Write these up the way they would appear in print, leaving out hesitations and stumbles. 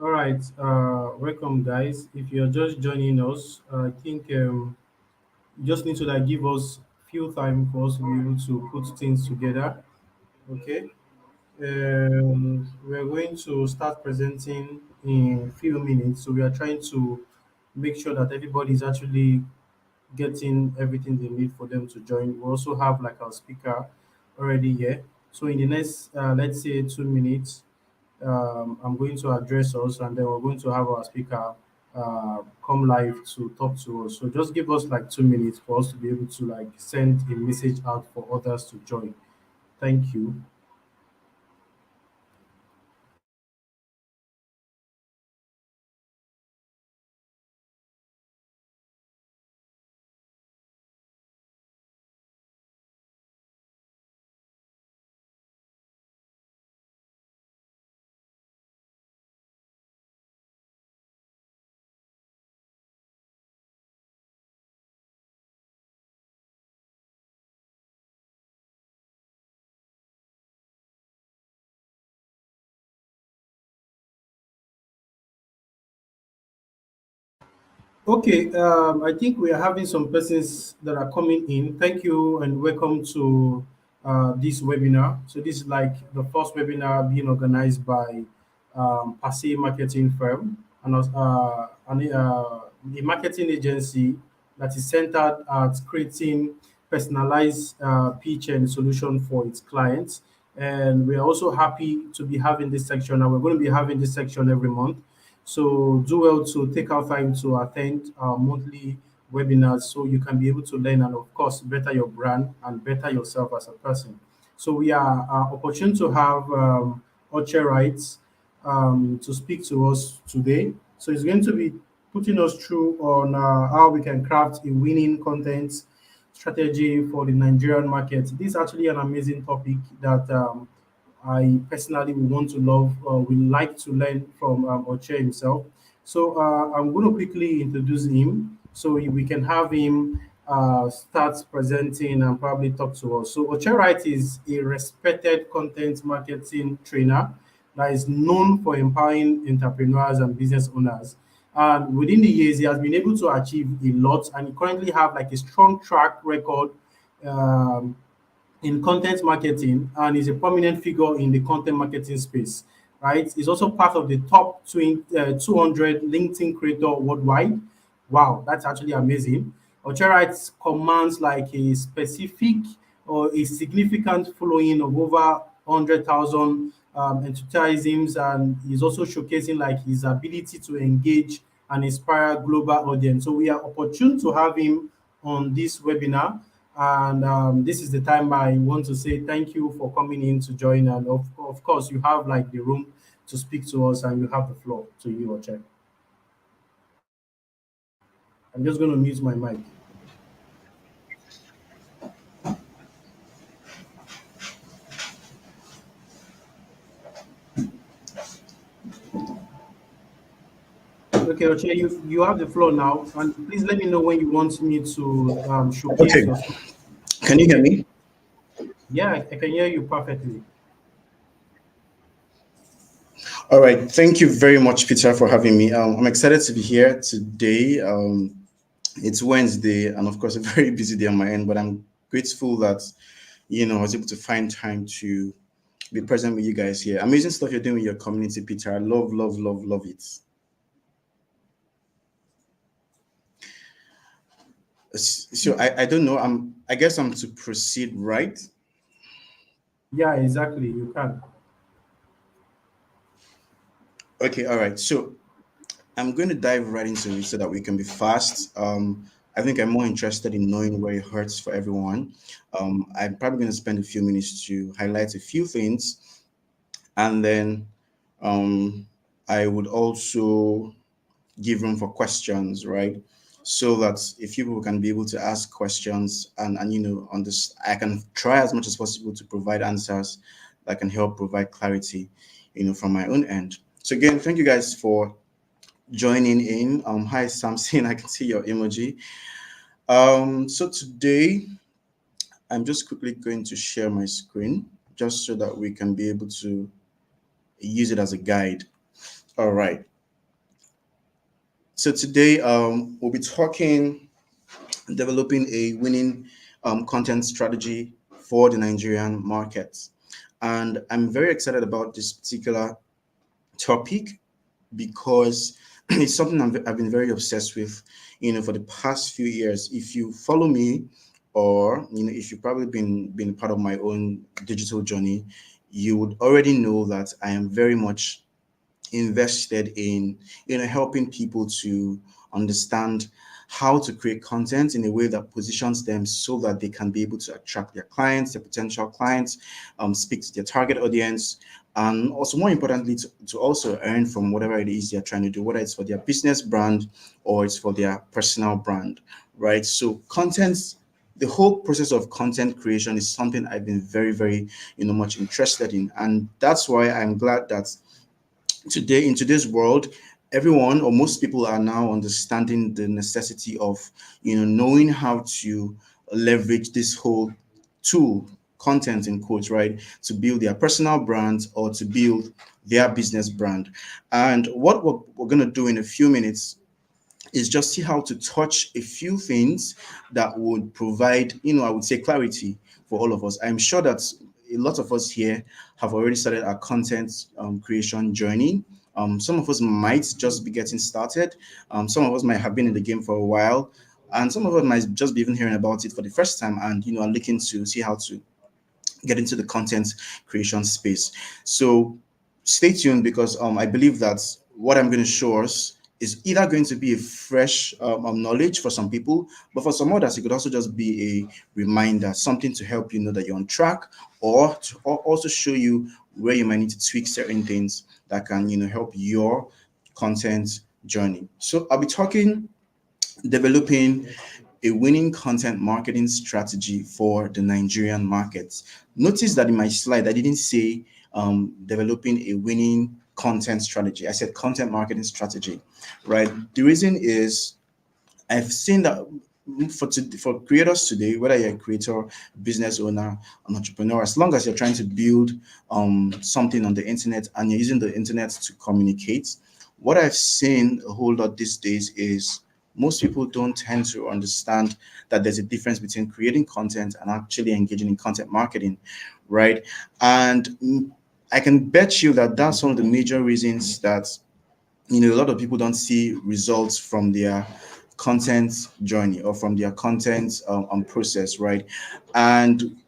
All right, welcome, guys. If you're just joining us, I think you just need to like give us few time for us to be able to put things together. Okay, we're going to start presenting in few minutes, so we are trying to make sure that everybody is actually getting everything they need for them to join. We also have like our speaker already here. So in the next, let's say 2 minutes, I'm going to address us, and then we're going to have our speaker come live to talk to us. So just give us like 2 minutes for us to be able to like send a message out for others to join. Thank you. Okay, I think we are having some persons that are coming in. Thank you and welcome to this webinar. So this is like the first webinar being organized by Passe Marketing Firm and the marketing agency that is centered at creating personalized pitch and solution for its clients. And we are also happy to be having this section, and we're going to be having this section every month. So do well to take out time to attend our monthly webinars so you can be able to learn and of course better your brand and better yourself as a person. So we are opportune to have Oche Writes to speak to us today. So he's going to be putting us through on how we can craft a winning content strategy for the Nigerian market. This is actually an amazing topic that I personally would want to love, would like to learn from Oche himself. So I'm going to quickly introduce him so we can have him start presenting and probably talk to us. So Oche Wright is a respected content marketing trainer that is known for empowering entrepreneurs and business owners. And within the years, he has been able to achieve a lot, and he currently have like a strong track record um, in content marketing and is a prominent figure in the content marketing space, right? He's also part of the top 200 LinkedIn creator worldwide. Wow, that's actually amazing. Ocherite commands like a specific or a significant following of over 100,000 enthusiasms, and he's also showcasing like his ability to engage and inspire global audience. So we are opportune to have him on this webinar, and this is the time I want to say thank you for coming in to join. And of course, you have like the room to speak to us, and you have the floor to you, Oche. I'm just going to mute my mic. Okay, Oche, you have the floor now, and please let me know when you want me to showcase Okay, your stuff. can you hear me? Yeah, I can hear you perfectly. All right, thank you very much, Peter, for having me. I'm excited to be here today. It's Wednesday, and of course, a very busy day on my end, but I'm grateful that I was able to find time to be present with you guys here. Amazing stuff you're doing with your community, Peter. I love, love, love, love it. So I don't know. I guess I'm to proceed, right? Yeah, exactly. You can. Okay, all right. So I'm going to dive right into it so that we can be fast. I think I'm more interested in knowing where it hurts for everyone. I'm probably going to spend a few minutes to highlight a few things, and then um, I would also give room for questions, right? So that if people can be able to ask questions and on this, I can try as much as possible to provide answers that can help provide clarity, from my own end. So again, thank you guys for joining in. Hi Samson, I can see your emoji. So today I'm just quickly going to share my screen just so that we can be able to use it as a guide. All right. So today we'll be talking developing a winning content strategy for the Nigerian markets. And I'm very excited about this particular topic because it's something I've been very obsessed with, for the past few years. If you follow me, or if you've probably been part of my own digital journey, you would already know that I am very much invested in helping people to understand how to create content in a way that positions them so that they can be able to attract their clients, their potential clients, speak to their target audience, and also more importantly to also earn from whatever it is they're trying to do, whether it's for their business brand or it's for their personal brand, right? So content, the whole process of content creation is something I've been very, very, much interested in. And that's why I'm glad that today, in today's world, everyone or most people are now understanding the necessity of knowing how to leverage this whole tool, content in quotes, right, to build their personal brand or to build their business brand. And what we're going to do in a few minutes is just see how to touch a few things that would provide, I would say, clarity for all of us. I'm sure that a lot of us here have already started our content creation journey. Some of us might just be getting started. Some of us might have been in the game for a while, and some of us might just be even hearing about it for the first time, and are looking to see how to get into the content creation space. So stay tuned because I believe that what I'm going to show us is either going to be a fresh knowledge for some people, but for some others, it could also just be a reminder, something to help you know that you're on track, or to also show you where you might need to tweak certain things that can, help your content journey. So I'll be talking developing a winning content marketing strategy for the Nigerian market. Notice that in my slide, I didn't say developing a winning content strategy. I said content marketing strategy, right? The reason is I've seen that for creators today, whether you're a creator, business owner, an entrepreneur, as long as you're trying to build something on the internet and you're using the internet to communicate, what I've seen a whole lot these days is most people don't tend to understand that there's a difference between creating content and actually engaging in content marketing, right? And I can bet you that that's one of the major reasons that a lot of people don't see results from their content journey or from their content process, right? And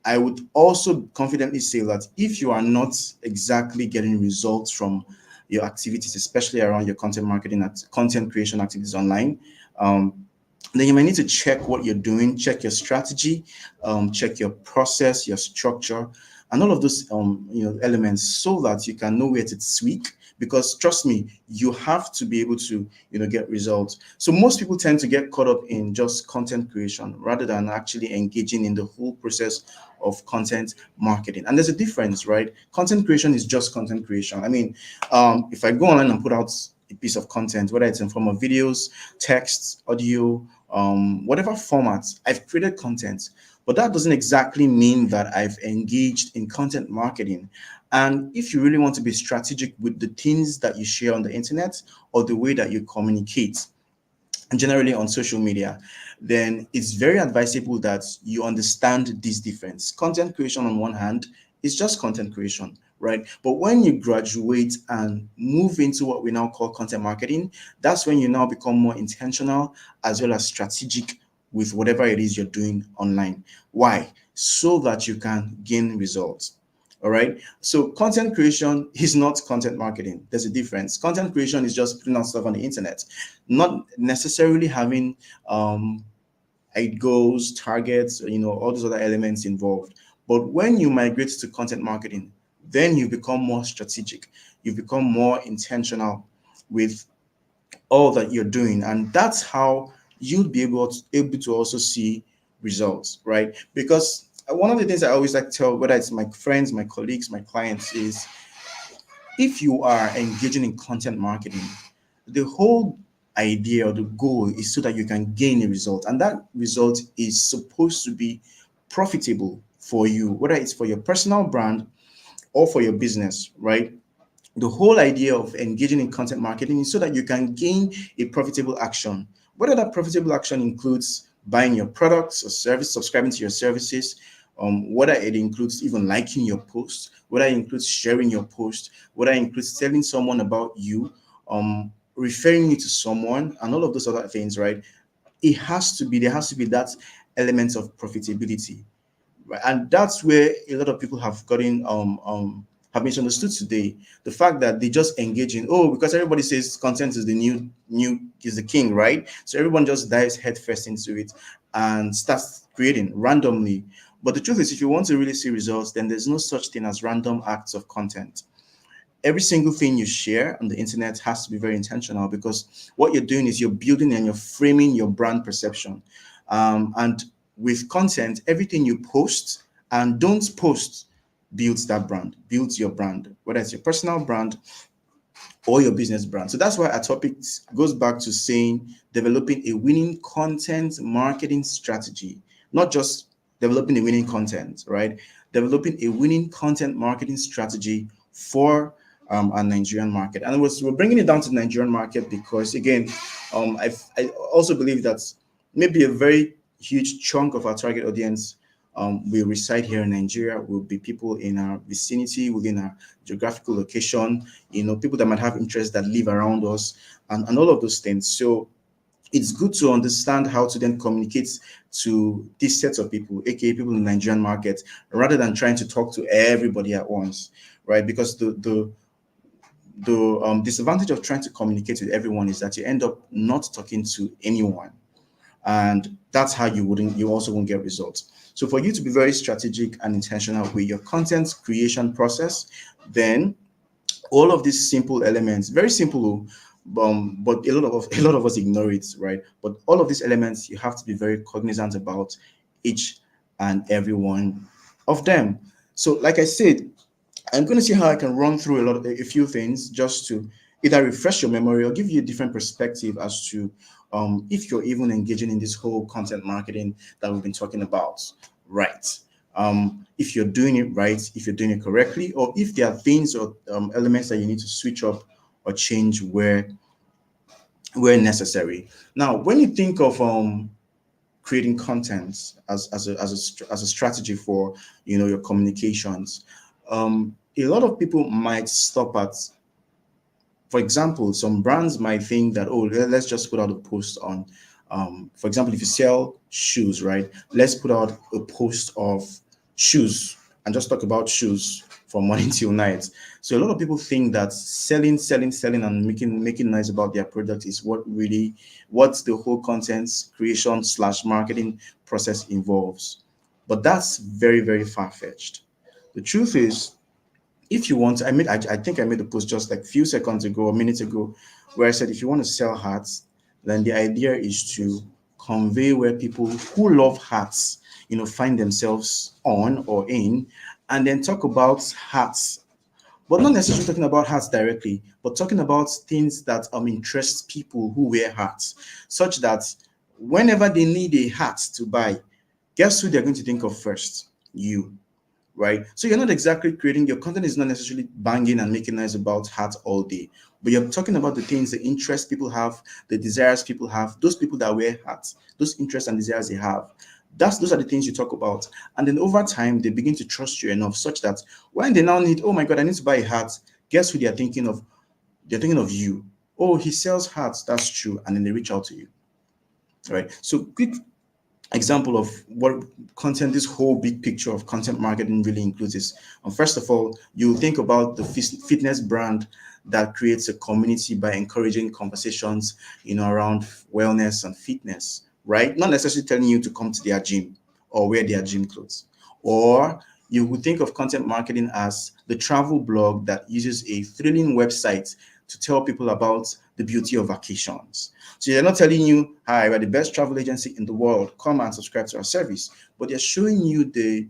I would also confidently say that if you are not exactly getting results from your activities, especially around your content marketing and content creation activities online, then you might need to check what you're doing, check your strategy, check your process, your structure, and all of those elements so that you can know where to tweak. Because trust me, you have to be able to get results. So most people tend to get caught up in just content creation rather than actually engaging in the whole process of content marketing. And there's a difference, right? Content creation is just content creation. I mean, if I go online and put out a piece of content, whether it's in form of videos, text, audio, whatever format, I've created content. But that doesn't exactly mean that I've engaged in content marketing. And if you really want to be strategic with the things that you share on the internet or the way that you communicate, generally on social media, then it's very advisable that you understand this difference. Content creation, on one hand, is just content creation, right? But when you graduate and move into what we now call content marketing, that's when you now become more intentional as well as strategic with whatever it is you're doing online. Why? So that you can gain results. All right. So content creation is not content marketing. There's a difference. Content creation is just putting out stuff on the internet, not necessarily having goals, targets, all those other elements involved. But when you migrate to content marketing, then you become more strategic. You become more intentional with all that you're doing, and that's how you'll be able to also see results, right? Because one of the things I always like to tell, whether it's my friends, my colleagues, my clients, is if you are engaging in content marketing, the whole idea or the goal is so that you can gain a result, and that result is supposed to be profitable for you, whether it's for your personal brand or for your business, right? The whole idea of engaging in content marketing is so that you can gain a profitable action. Whether that profitable action includes buying your products or service, subscribing to your services, whether it includes even liking your post, whether it includes sharing your post, whether it includes telling someone about you, referring you to someone, and all of those other things, right? There has to be that element of profitability, right? And that's where a lot of people have misunderstood today. The fact that they just engage in, oh, because everybody says content is the new is the king, right? So everyone just dives headfirst into it and starts creating randomly. But the truth is, if you want to really see results, then there's no such thing as random acts of content. Every single thing you share on the internet has to be very intentional, because what you're doing is you're building and you're framing your brand perception. And with content, everything you post and don't post builds that brand, builds your brand, whether it's your personal brand or your business brand. So that's why our topic goes back to saying developing a winning content marketing strategy, not just developing a winning content, right? Developing a winning content marketing strategy for our Nigerian market. And we're bringing it down to the Nigerian market because, again, I also believe that maybe a very huge chunk of our target audience will reside here in Nigeria, will be people in our vicinity, within our geographical location, people that might have interests that live around us, and all of those things. So it's good to understand how to then communicate to this set of people, aka people in the Nigerian market, rather than trying to talk to everybody at once, right? Because the disadvantage of trying to communicate with everyone is that you end up not talking to anyone, and that's how you also won't get results. So for you to be very strategic and intentional with your content creation process, then all of these simple elements, very simple, but a lot of us ignore it, right? But all of these elements, you have to be very cognizant about each and every one of them. So like I said, I'm going to see how I can run through a few things just to either refresh your memory or give you a different perspective as to if you're even engaging in this whole content marketing that we've been talking about, right? If you're doing it right, if you're doing it correctly, or if there are things or elements that you need to switch up or change where necessary. Now, when you think of creating content as a strategy for your communications, a lot of people might stop at, for example, some brands might think that, oh, let's just put out a post on, for example, if you sell shoes, right? Let's put out a post of shoes and just talk about shoes from morning till night. So a lot of people think that selling, and making noise about their product is what the whole content creation slash marketing process involves. But that's very, very far fetched. The truth is, if you want, I think I made a post just like a few seconds ago, a minute ago, where I said if you want to sell hats, then the idea is to convey where people who love hats, find themselves on or in, and then talk about hats, but not necessarily talking about hats directly, but talking about things that interest people who wear hats, such that whenever they need a hat to buy, guess who they're going to think of first? You, right? So you're not exactly creating, your content is not necessarily banging and making noise about hats all day, but you're talking about the things, the interests people have, the desires people have, those people that wear hats, those interests and desires they have. Those are the things you talk about. And then over time, they begin to trust you enough such that when they now need, oh my God, I need to buy a hat, guess who they're thinking of? They're thinking of you. Oh, he sells hats, that's true. And then they reach out to you, right? So quick example of what content, this whole big picture of content marketing really includes is, first of all, you think about the fitness brand that creates a community by encouraging conversations, around wellness and fitness, right? Not necessarily telling you to come to their gym or wear their gym clothes. Or you would think of content marketing as the travel blog that uses a thrilling website to tell people about the beauty of vacations. So they're not telling you, hi, we're the best travel agency in the world, come and subscribe to our service. But they're showing you the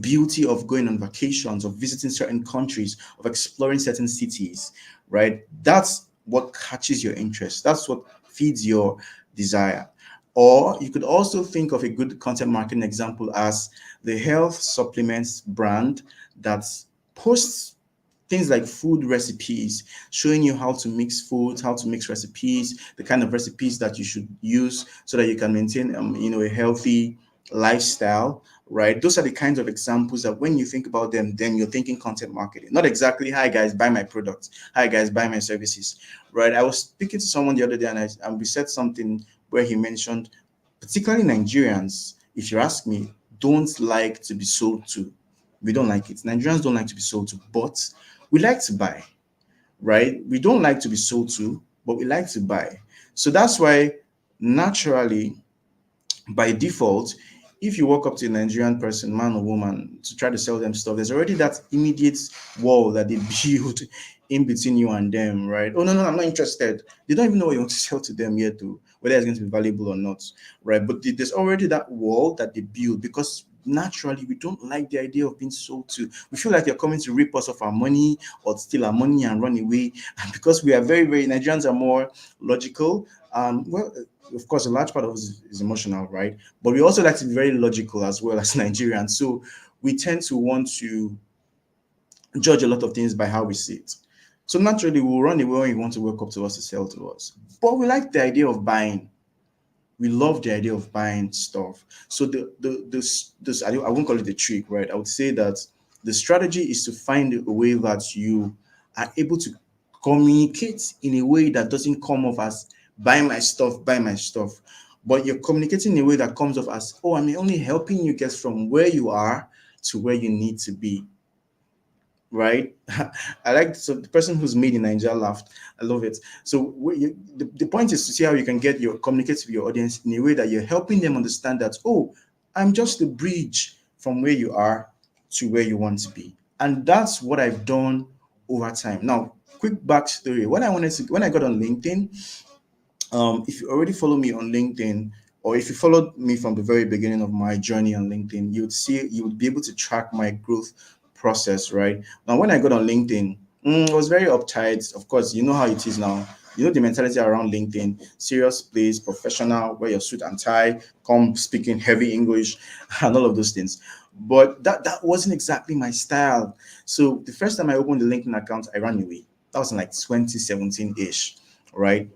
beauty of going on vacations, of visiting certain countries, of exploring certain cities, right? That's what catches your interest. That's what feeds your desire. Or you could also think of a good content marketing example as the health supplements brand that posts things like food recipes, showing you how to mix foods, how to mix recipes, the kind of recipes that you should use so that you can maintain, a healthy lifestyle, right? Those are the kinds of examples that when you think about them, then you're thinking content marketing. Not exactly, hi guys, buy my products. Hi guys, buy my services, right? I was speaking to someone the other day and we said something where he mentioned, particularly Nigerians, if you ask me, don't like to be sold to. We don't like it. Nigerians don't like to be sold to, but we like to buy, right? We don't like to be sold to, but we like to buy. So that's why naturally, by default, if you walk up to a Nigerian person, man or woman, to try to sell them stuff, there's already that immediate wall that they build in between you and them, right? Oh, no, no, I'm not interested. They don't even know what you want to sell to them yet, to whether it's going to be valuable or not, right? But there's already that wall that they build because naturally we don't like the idea of being sold to. We feel like you're coming to rip us of our money or steal our money and run away. And because we are very, very, Nigerians are more logical. Well, of course, a large part of us is emotional, right? But we also like to be very logical as well as Nigerians. So we tend to want to judge a lot of things by how we see it. So naturally, we'll run away when you want to walk up to us to sell to us. But we like the idea of buying. We love the idea of buying stuff. So this I won't call it a trick, right? I would say that the strategy is to find a way that you are able to communicate in a way that doesn't come off as buy my stuff. But you're communicating in a way that comes off as, oh, I'm only helping you get from where you are to where you need to be, right? I like, so the person who's made in Nigeria laughed. I love it. So the point is to see how you can get your communicate with your audience in a way that you're helping them understand that, oh, I'm just a bridge from where you are to where you want to be. And that's what I've done over time. Now, quick backstory. When I got on LinkedIn, if you already follow me on LinkedIn, or if you followed me from the very beginning of my journey on LinkedIn, you would be able to track my growth process, right? Now, when I got on LinkedIn, I was very uptight. Of course, you know how it is now. You know the mentality around LinkedIn: serious place, professional, wear your suit and tie, come speaking heavy English, and all of those things. But that wasn't exactly my style. So the first time I opened the LinkedIn account, I ran away. That was in like 2017-ish, right?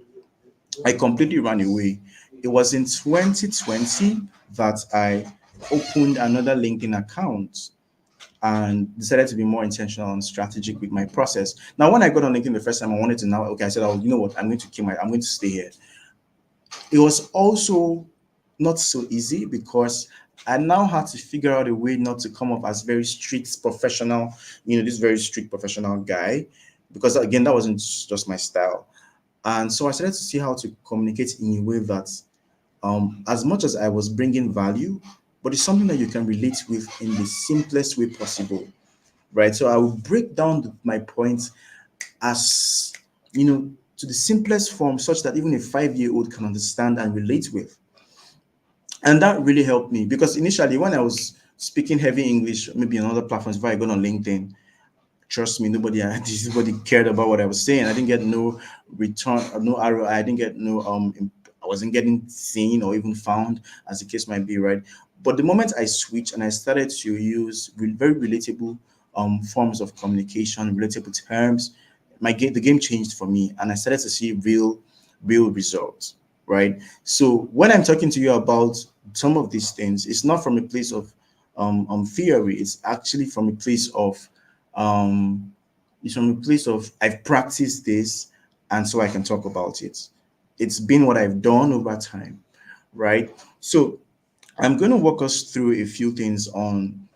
I completely ran away. It was in 2020 that I opened another LinkedIn account and decided to be more intentional and strategic with my process. Now, when I got on LinkedIn the first time, I wanted to now, okay, I said, oh, you know what, I'm going to stay here. It was also not so easy because I now had to figure out a way not to come off as very strict professional, this very strict professional guy, because again, that wasn't just my style. And so I started to see how to communicate in a way that, as much as I was bringing value, but it's something that you can relate with in the simplest way possible, right? So I will break down my points as, to the simplest form, such that even a 5-year-old can understand and relate with. And that really helped me because initially, when I was speaking heavy English, maybe on other platforms, before I got on LinkedIn, trust me, nobody cared about what I was saying. I didn't get no return, no ROI. I didn't get no I wasn't getting seen or even found, as the case might be, right? But the moment I switched and I started to use very relatable forms of communication, relatable terms, the game changed for me, and I started to see real results, right? So when I'm talking to you about some of these things, it's not from a place of theory. It's actually from a place of um, I've practiced this, and so I can talk about it. It's been what I've done over time, right? So I'm going to walk us through a few things on,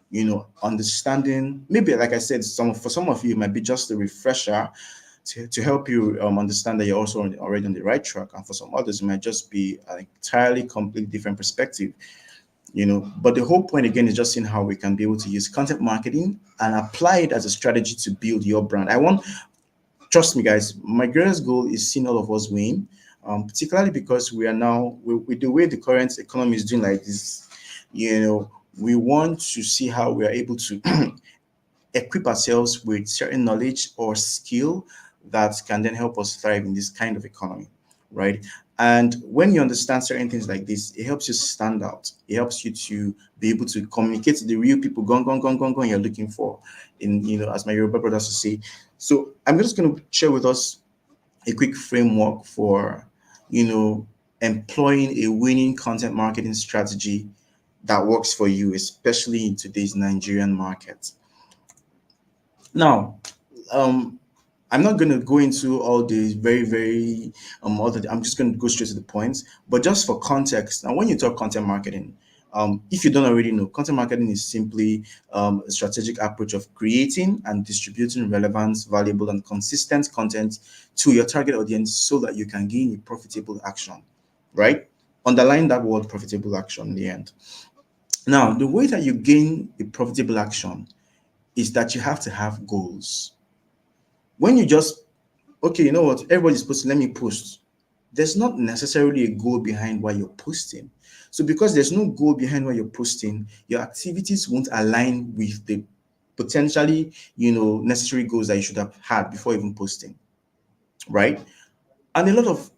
understanding. Maybe, like I said, for some of you, it might be just a refresher to help you understand that you're also already on the right track, and for some others, it might just be an entirely completely different perspective. But the whole point again is just seeing how we can be able to use content marketing and apply it as a strategy to build your brand. Trust me, guys, my greatest goal is seeing all of us win, particularly because we are now, with the way the current economy is doing like this, we want to see how we are able to equip ourselves with certain knowledge or skill that can then help us thrive in this kind of economy, right? And when you understand certain things like this, it helps you stand out. It helps you to be able to communicate to the real people, gone, gone, gone, gone, gone, you're looking for, in, as my Yoruba brothers would say. So I'm just going to share with us a quick framework for, you know, employing a winning content marketing strategy that works for you, especially in today's Nigerian market. Now, um, I'm not going to go into all the very, very, I'm just going to go straight to the points. But just for context, now when you talk content marketing, if you don't already know, content marketing is simply a strategic approach of creating and distributing relevant, valuable, and consistent content to your target audience so that you can gain a profitable action, right? Underline that word profitable action in the end. Now, the way that you gain a profitable action is that you have to have goals. When you just, okay, you know what, everybody's posting, let me post. There's not necessarily a goal behind why you're posting. So because there's no goal behind why you're posting, your activities won't align with the potentially, necessary goals that you should have had before even posting, right? And a lot of,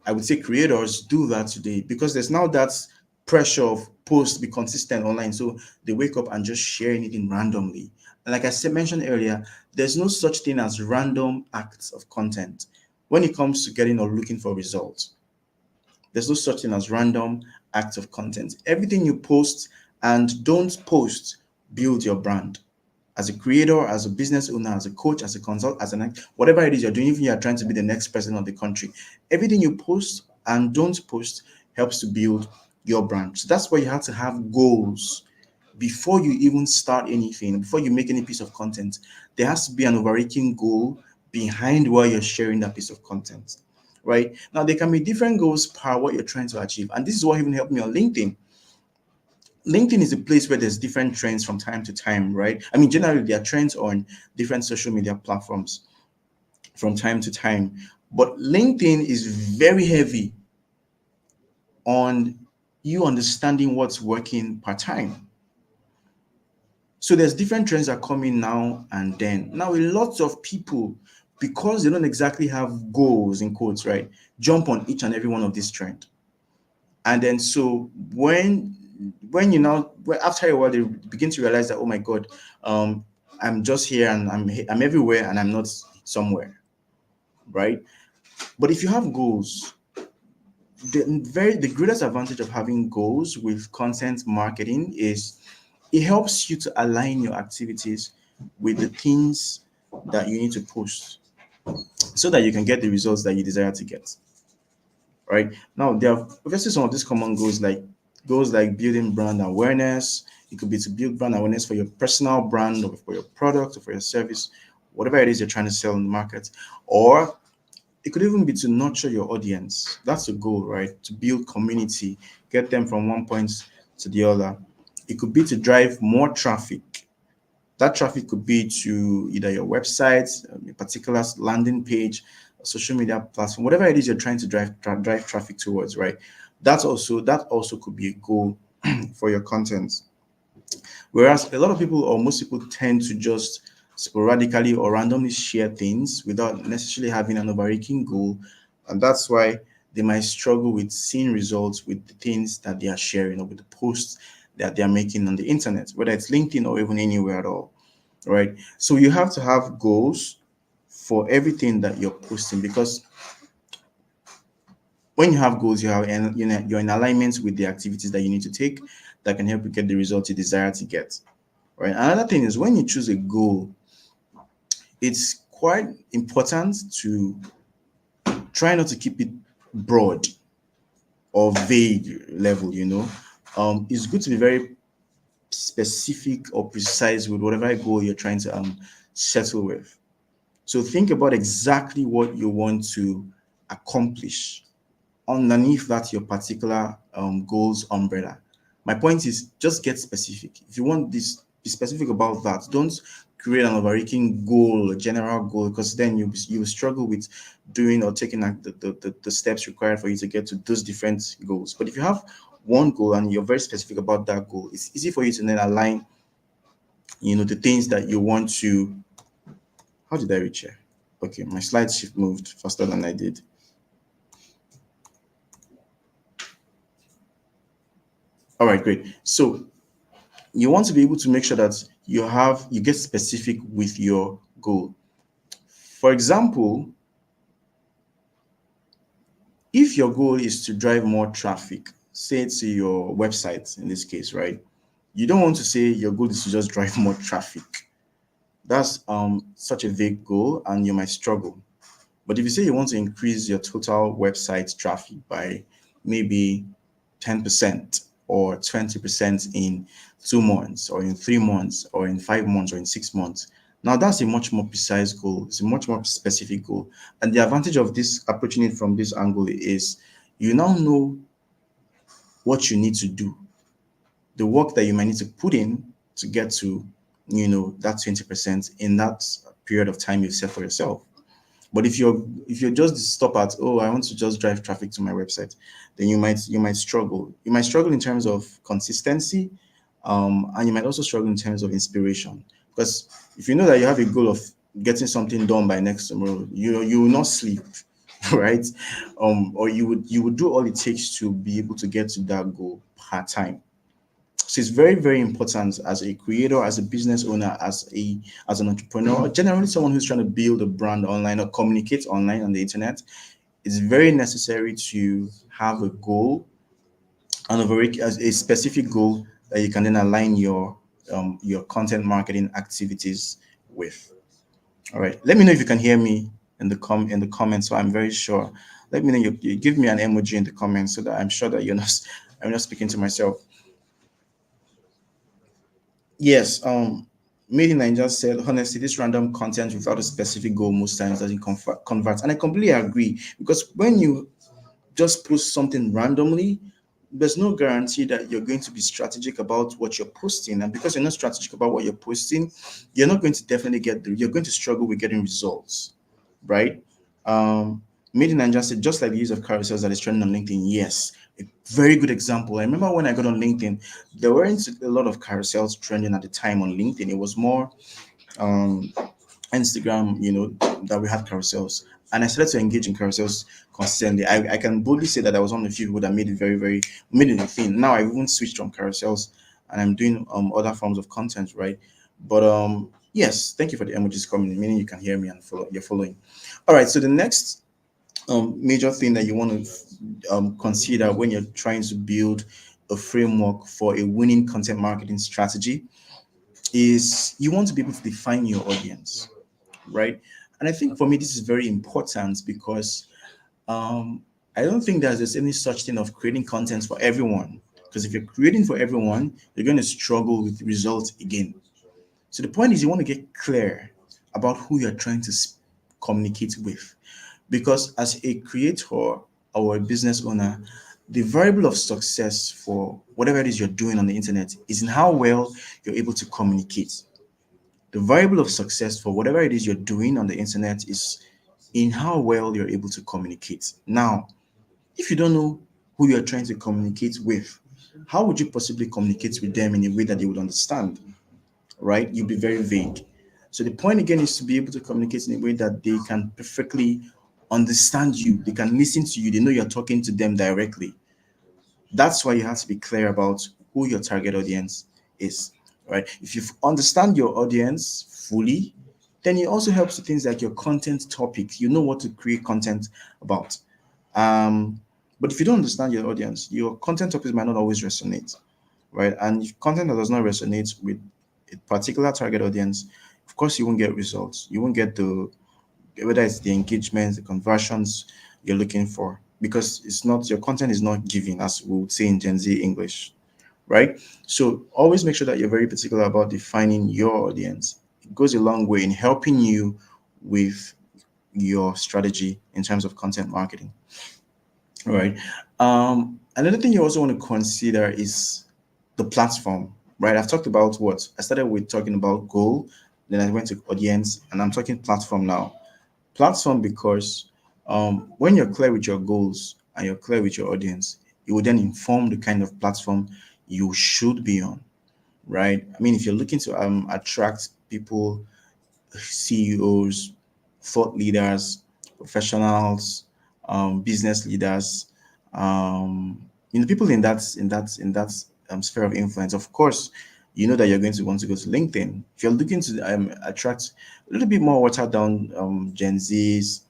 I would say, creators do that today because there's now that pressure of post be consistent online. So they wake up and just share anything randomly. And like I said, mentioned earlier, there's no such thing as random acts of content when it comes to getting or looking for results. There's no such thing as random acts of content. Everything you post and don't post build your brand. As a creator, as a business owner, as a coach, as a consult, as an whatever it is you're doing, even you're trying to be the next president of the country, everything you post and don't post helps to build your brand. So that's why you have to have goals before you even start anything, before you make any piece of content. There has to be an overarching goal behind why you're sharing that piece of content. Right now, there can be different goals per what you're trying to achieve, and this is what even helped me on LinkedIn. LinkedIn is a place where there's different trends from time to time, right? I mean, generally, there are trends on different social media platforms from time to time. But LinkedIn is very heavy on you understanding what's working part time. So there's different trends that come in now and then. Now, a lot of people, because they don't exactly have goals in quotes, right, jump on each and every one of these trends. And then so when you now after a while they begin to realize that, oh my god, I'm just here and I'm everywhere and I'm not somewhere, right? But if you have goals, the greatest advantage of having goals with content marketing is it helps you to align your activities with the things that you need to post so that you can get the results that you desire to get. Right now, there are obviously some of these common goals like building brand awareness. It could be to build brand awareness for your personal brand or for your product or for your service, whatever it is you're trying to sell in the market. Or it could even be to nurture your audience. That's a goal, right? To build community, get them from one point to the other. It could be to drive more traffic. That traffic could be to either your website, a particular landing page, a social media platform, whatever it is you're trying to drive traffic towards, right? That also could be a goal for your content. Whereas a lot of people or most people tend to just sporadically or randomly share things without necessarily having an overarching goal, and that's why they might struggle with seeing results with the things that they are sharing or with the posts that they are making on the internet, whether it's LinkedIn or even anywhere at all, right? So you have to have goals for everything that you're posting, because when you have goals, you're in alignment with the activities that you need to take that can help you get the results you desire to get. Right. Another thing is when you choose a goal, it's quite important to try not to keep it broad or vague level. It's good to be very specific or precise with whatever goal you're trying to settle with. So think about exactly what you want to accomplish underneath that your particular goals umbrella. My point is just get specific. If you want this, be specific about that. Don't create an overarching goal, a general goal, because then you will struggle with doing or taking the steps required for you to get to those different goals. But if you have one goal and you're very specific about that goal, it's easy for you to then align, the things that you want to. How did I reach here? Okay, my slide shift moved faster than I did. All right, great. So you want to be able to make sure that you get specific with your goal. For example, if your goal is to drive more traffic, say to your website in this case, right? You don't want to say your goal is to just drive more traffic. That's such a vague goal and you might struggle. But if you say you want to increase your total website traffic by maybe 10% or 20% in 2 months or in 3 months or in 5 months or in 6 months, now that's a much more precise goal. It's a much more specific goal. And the advantage of this approaching it from this angle is you now know what you need to do, the work that you might need to put in to get to, that 20% in that period of time you've set for yourself. But if you're just stop at, oh, I want to just drive traffic to my website, then you might struggle. You might struggle in terms of consistency, and you might also struggle in terms of inspiration. Because if you know that you have a goal of getting something done by next tomorrow, you will not sleep, right? Or you would do all it takes to be able to get to that goal part time. So it's very, very important as a creator, as a business owner, as an entrepreneur, or generally someone who's trying to build a brand online or communicate online on the internet. It's very necessary to have a goal and as a specific goal that you can then align your content marketing activities with. All right. Let me know if you can hear me in the comments. So I'm very sure. Let me know you give me an emoji in the comments so that I'm sure that I'm not speaking to myself. Yes, Made in Nigeria said, honestly, this random content without a specific goal most times doesn't convert. And I completely agree because when you just post something randomly, there's no guarantee that you're going to be strategic about what you're posting. And because you're not strategic about what you're posting, you're not going to definitely you're going to struggle with getting results, right? Um, Made in Nigeria said, just like the use of carousels that is trending on LinkedIn. Yes, a very good example. I remember when I got on LinkedIn, there weren't a lot of carousels trending at the time on LinkedIn. It was more um, Instagram, that we had carousels. And I started to engage in carousels consistently. I can boldly say that I was one of the few people that made it made it a thing. Now I've even switched from carousels and I'm doing other forms of content, right? But yes, thank you for the emojis coming, meaning you can hear me and you're following. All right, so the next major thing that you want to consider when you're trying to build a framework for a winning content marketing strategy is you want to be able to define your audience, right? And I think for me, this is very important because I don't think there's any such thing of creating content for everyone. Because if you're creating for everyone, you're going to struggle with results again. So the point is you want to get clear about who you're trying to communicate with. Because as a creator or a business owner, the variable of success for whatever it is you're doing on the internet is in how well you're able to communicate. The variable of success for whatever it is you're doing on the internet is in how well you're able to communicate. Now, if you don't know who you're trying to communicate with, how would you possibly communicate with them in a way that they would understand? Right? You'll be very vague. So the point again is to be able to communicate in a way that they can perfectly understand you, they can listen to you, they know you're talking to them directly. That's why you have to be clear about who your target audience is, right? If you understand your audience fully, then it also helps with things like your content topic. You know what to create content about. But if you don't understand your audience, your content topics might not always resonate, right? And if content that does not resonate with a particular target audience, of course, you won't get results. You won't get whether it's the engagement, the conversions you're looking for, because it's not your content is not giving, as we would say in Gen Z English, right? So always make sure that you're very particular about defining your audience. It goes a long way in helping you with your strategy in terms of content marketing. All right. Another thing you also want to consider is the platform, right? I've talked about what I started with talking about goal, then I went to audience, and I'm talking platform now. Platform because when you're clear with your goals and you're clear with your audience, it will then inform the kind of platform you should be on, right? I mean, if you're looking to attract people, CEOs, thought leaders, professionals, business leaders, people in that sphere of influence. Of course, you know that you're going to want to go to LinkedIn. If you're looking to attract a little bit more watered down Gen Zs,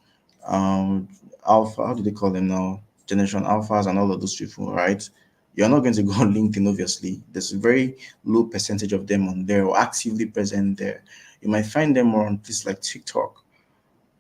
um, Alpha, how do they call them now? Generation Alphas and all of those people, right? You're not going to go on LinkedIn, obviously. There's a very low percentage of them on there or actively present there. You might find them more on places like TikTok.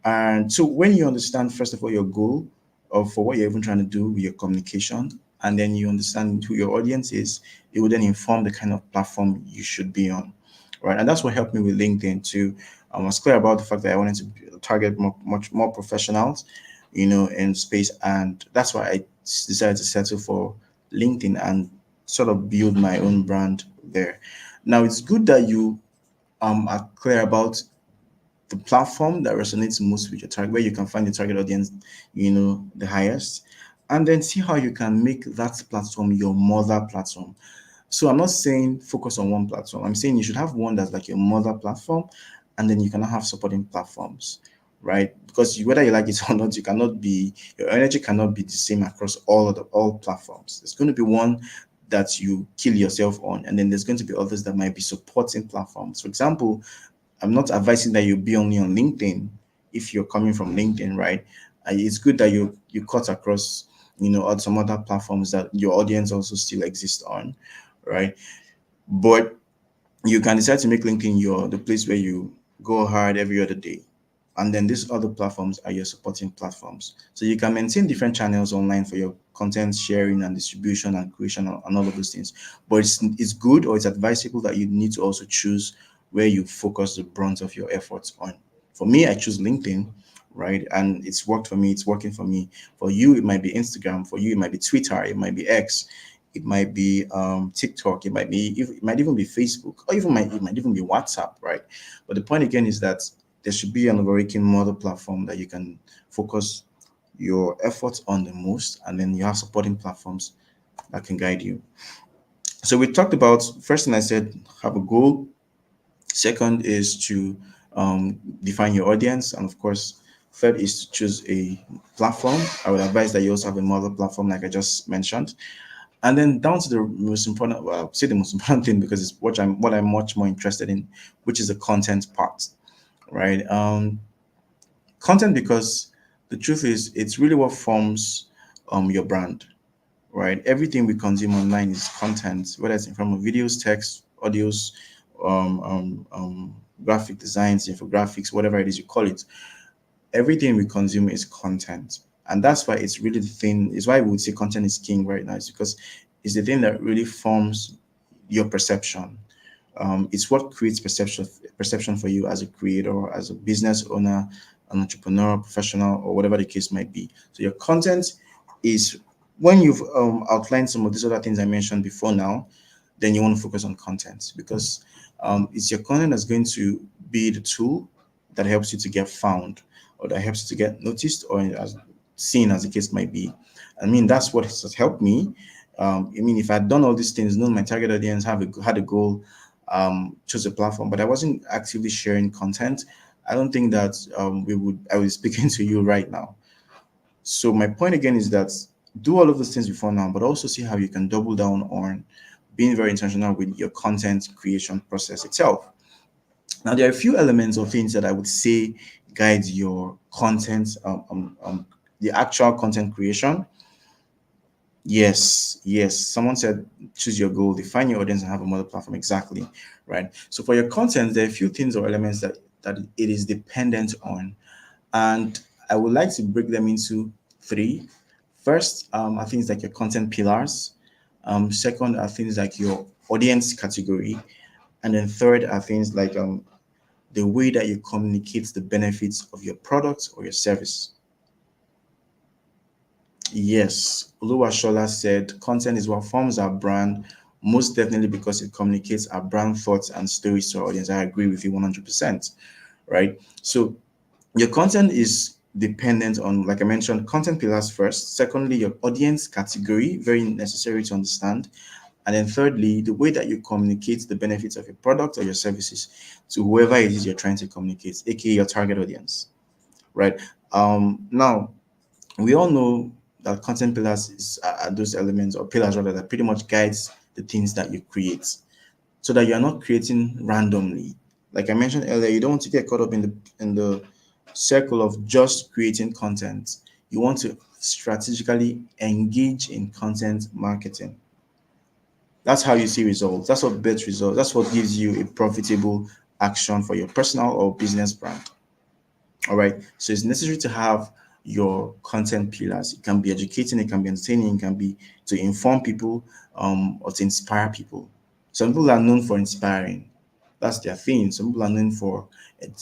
And so when you understand, first of all, your goal of for what you're even trying to do with your communication, and then you understand who your audience is, it will then inform the kind of platform you should be on. Right. And that's what helped me with LinkedIn too. I was clear about the fact that I wanted to target much more professionals, in space. And that's why I decided to settle for LinkedIn and sort of build my own brand there. Now it's good that you are clear about the platform that resonates most with your target, where you can find the target audience, the highest, and then see how you can make that platform your mother platform. So I'm not saying focus on one platform. I'm saying you should have one that's like your mother platform, and then you cannot have supporting platforms, right? Because whether you like it or not, your energy cannot be the same across all platforms. There's going to be one that you kill yourself on, and then there's going to be others that might be supporting platforms. For example, I'm not advising that you be only on LinkedIn if you're coming from LinkedIn, right? It's good that you cut across, on some other platforms that your audience also still exists on, right? But you can decide to make LinkedIn the place where you go hard every other day. And then these other platforms are your supporting platforms. So you can maintain different channels online for your content sharing and distribution and creation and all of those things. But it's good, or it's advisable that you need to also choose where you focus the brunt of your efforts on. For me, I choose LinkedIn, right? And it's worked for me, it's working for me. For you, it might be Instagram. For you, it might be Twitter, it might be X, it might be TikTok, it might even be Facebook, or it might even be WhatsApp, right? But the point again is that there should be an overarching model platform that you can focus your efforts on the most, and then you have supporting platforms that can guide you. So we talked about, first thing I said, have a goal. Second is to define your audience, and of course, third is to choose a platform. I would advise that you also have a model platform, like I just mentioned. And then down to the most important, well, I'll say the most important thing, because it's what I'm much more interested in, which is the content part, right? Content, because the truth is, it's really what forms your brand, right? Everything we consume online is content, whether it's in form of videos, text, audios, um, um, um, graphic designs, infographics, whatever it is you call it. Everything we consume is content, and that's why it's really the thing. Is why we would say content is king right now. It's because it's the thing that really forms your perception. It's what creates perception for you as a creator, as a business owner, an entrepreneur, professional, or whatever the case might be. So your content is, when you've outlined some of these other things I mentioned before now, then you want to focus on content, because it's your content that's going to be the tool that helps you to get found, or that helps you to get noticed, or as seen, as the case might be. I mean, that's what has helped me. I mean, if I'd done all these things, known my target audience, had a goal, chose a platform, but I wasn't actively sharing content, I don't think that I was speaking to you right now. So my point again is that do all of those things before now, but also see how you can double down on being very intentional with your content creation process itself. Now, there are a few elements or things that I would say guide your content, the actual content creation. Yes, yes. Someone said choose your goal, define your audience, and have a model platform. Exactly, right? So for your content, there are a few things or elements that it is dependent on, and I would like to break them into three. First, are things like your content pillars. Second are things like your audience category, and then third are things like the way that you communicate the benefits of your product or your service. Yes, Oluwashola said content is what forms our brand, most definitely because it communicates our brand thoughts and stories to our audience. I agree with you 100%, right? So your content is dependent on, like I mentioned, content pillars first. Secondly, your audience category, very necessary to understand. And then thirdly, the way that you communicate the benefits of your product or your services to whoever it is you're trying to communicate, aka your target audience, right? Now we all know that content pillars are those elements or pillars rather that pretty much guides the things that you create, so that you're not creating randomly. Like I mentioned earlier, you don't want to get caught up in the circle of just creating content. You want to strategically engage in content marketing. That's how you see results. That's what builds results. That's what gives you a profitable action for your personal or business brand. All right. So it's necessary to have your content pillars. It can be educating, it can be entertaining, it can be to inform people, or to inspire people. Some people are known for inspiring. That's their thing. Some people are known for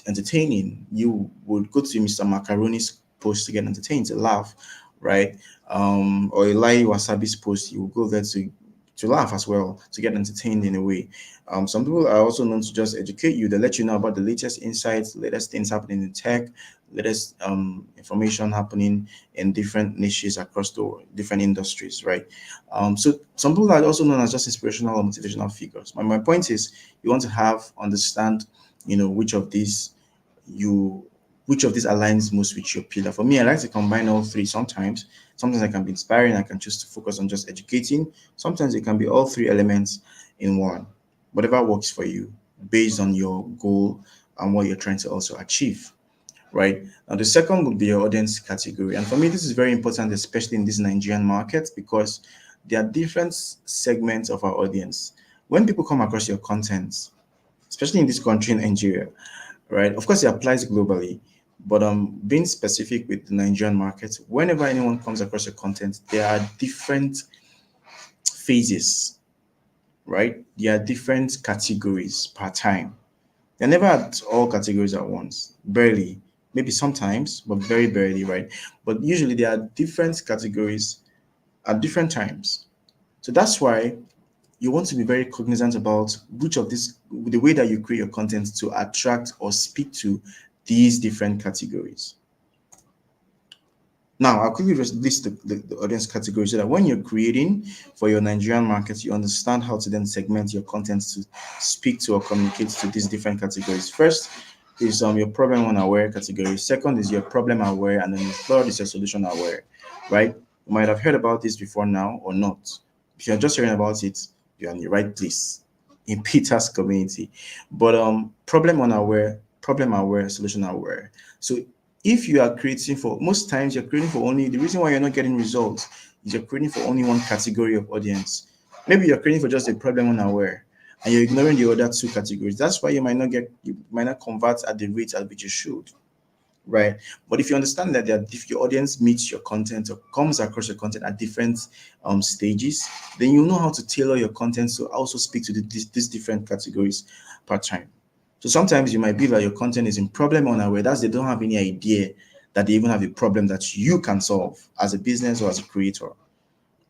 entertaining. You would go to Mr. Macaroni's post to get entertained, to laugh, right? Or Eli Wasabi's post, you will go there to laugh as well, to get entertained in a way. Some people are also known to just educate you. They let you know about the latest insights, latest things happening in tech, latest information happening in different niches across the different industries, right? So some people are also known as just inspirational or motivational figures. My point is, you want to understand, which of these you which of these aligns most with your pillar. For me, I like to combine all three sometimes. Sometimes I can be inspiring, I can choose to focus on just educating. Sometimes it can be all three elements in one. Whatever works for you based on your goal and what you're trying to also achieve. Right. Now, the second would be your audience category. And for me, this is very important, especially in this Nigerian market, because there are different segments of our audience. When people come across your content, especially in this country, in Nigeria, right? Of course, it applies globally, but being specific with the Nigerian market, whenever anyone comes across your content, there are different phases, right? There are different categories per time. They're never at all categories at once, barely. Maybe sometimes, but very barely, right? But usually there are different categories at different times. So that's why you want to be very cognizant about which of this, the way that you create your content to attract or speak to these different categories. Now, I'll quickly just list the audience categories so that when you're creating for your Nigerian market, you understand how to then segment your content to speak to or communicate to these different categories. First is your problem unaware category. Second is your problem aware, and then the third is your solution aware. Right? You might have heard about this before now or not. If you're just hearing about it, you're in the right place in Peter's community. But problem aware, solution aware. So if you are creating for, most times you're creating for only, the reason why you're not getting results is you're creating for only one category of audience. Maybe you're creating for just a problem unaware and you're ignoring the other two categories. That's why you might not convert at the rate at which you should, right? But if you understand that if your audience meets your content or comes across your content at different stages, then you know how to tailor your content to also speak to these different categories per time. So sometimes you might be that your content is in problem unaware. That's they don't have any idea that they even have a problem that you can solve as a business or as a creator.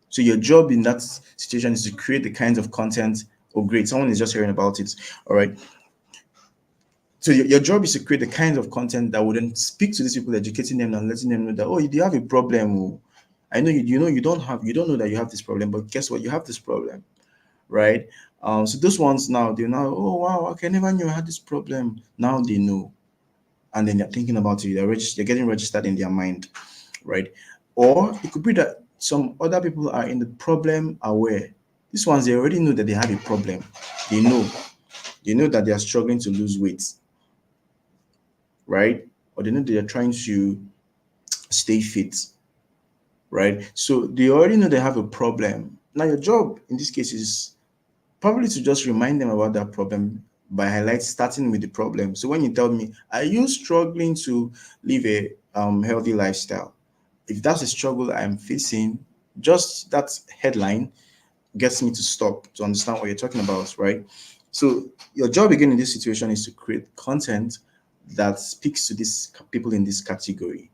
So your job in that situation is to create the kinds of content. Oh, great! Someone is just hearing about it. All right. So your job is to create the kinds of content that would then speak to these people, educating them and letting them know that, oh, you do have a problem. Oh. I know you know you don't know that you have this problem, but guess what? You have this problem, right? So those ones now they know, oh wow, okay, I never knew I had this problem. Now they know, and then they're thinking about it. They're getting registered in their mind, right? Or it could be that some other people are in the problem aware. These ones they already know that they have a problem. They know, they know that they are struggling to lose weight, right? Or they know they are trying to stay fit, right? So they already know they have a problem. Now your job in this case is probably to just remind them about that problem by starting with the problem. So when you tell me, are you struggling to live a healthy lifestyle? If that's a struggle I'm facing, just that headline gets me to stop to understand what you're talking about, right? So your job again in this situation is to create content that speaks to these people in this category.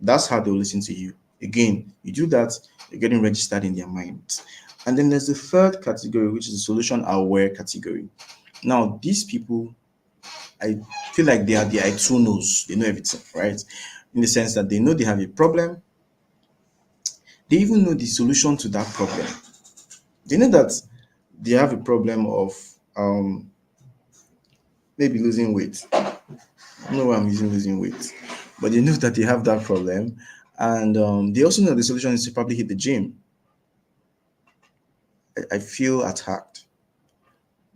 That's how they'll listen to you. Again, you do that, you're getting registered in their mind. And then there's the third category, which is the solution aware category. Now, these people, I feel like they are the I two knows, they know everything, right? In the sense that they know they have a problem, they even know the solution to that problem. They know that they have a problem of maybe losing weight. I don't know why I'm using losing weight, but they know that they have that problem, and they also know the solution is to probably hit the gym. I feel attacked,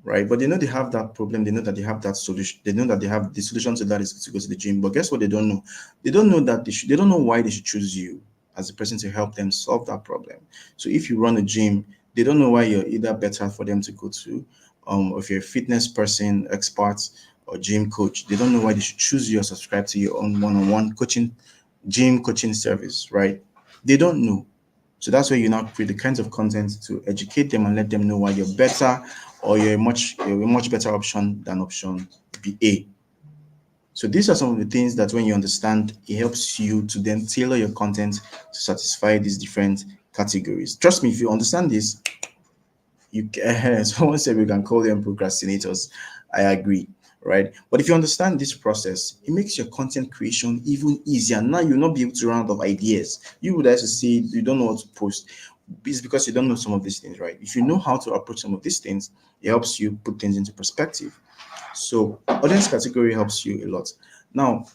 right? But they know they have that problem. They know that they have that solution. They know that they have the solution to that is to go to the gym. But guess what? They don't know. They don't know that they don't know why they should choose you as a person to help them solve that problem. So if you run a gym, they don't know why you're either better for them to go to, or if you're a fitness person, expert, or gym coach, they don't know why they should choose you or subscribe to your own one-on-one coaching, gym coaching service, right? They don't know. So that's where you now create the kinds of content to educate them and let them know why you're better, or you're a much better option than option B A. So these are some of the things that when you understand, it helps you to then tailor your content to satisfy these different categories. Trust me, if you understand this, you can, someone said we can call them procrastinators. I agree, right? But if you understand this process, it makes your content creation even easier. Now you'll not be able to run out of ideas. You would actually say you don't know what to post. It's because you don't know some of these things, right? If you know how to approach some of these things, it helps you put things into perspective. So audience category helps you a lot. Now,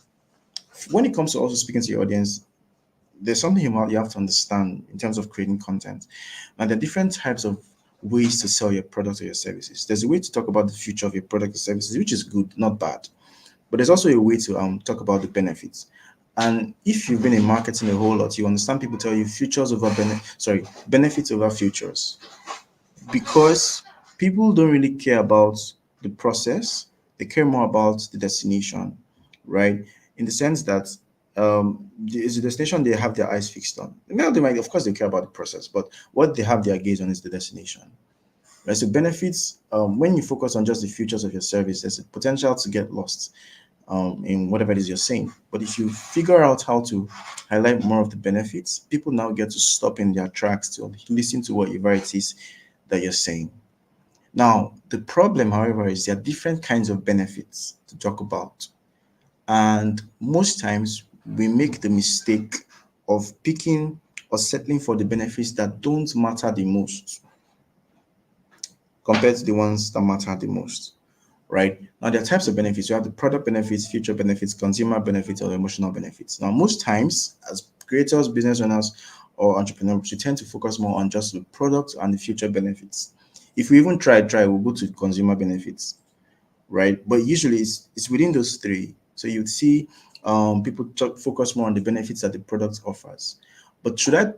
when it comes to also speaking to your audience, there's something you have to understand in terms of creating content. And there are different types of ways to sell your product or your services. There's a way to talk about the future of your product or services, which is good, not bad. But there's also a way to talk about the benefits. And if you've been in marketing a whole lot, you understand people tell you benefits over futures, because people don't really care about the process, they care more about the destination, right? In the sense that is the destination they have their eyes fixed on. Now they might, of course, they care about the process, but what they have their gaze on is the destination. Right? So benefits, when you focus on just the features of your service, there's a potential to get lost in whatever it is you're saying. But if you figure out how to highlight more of the benefits, people now get to stop in their tracks to listen to whatever it is that you're saying. Now, the problem, however, is there are different kinds of benefits to talk about. And most times we make the mistake of picking or settling for the benefits that don't matter the most compared to the ones that matter the most, right? Now, there are types of benefits. You have the product benefits, future benefits, consumer benefits, or emotional benefits. Now, most times, as creators, business owners, or entrepreneurs, we tend to focus more on just the product and the future benefits. If we even try, we'll go to consumer benefits, right? But usually it's within those three. So you'd see people focus more on the benefits that the product offers. But should I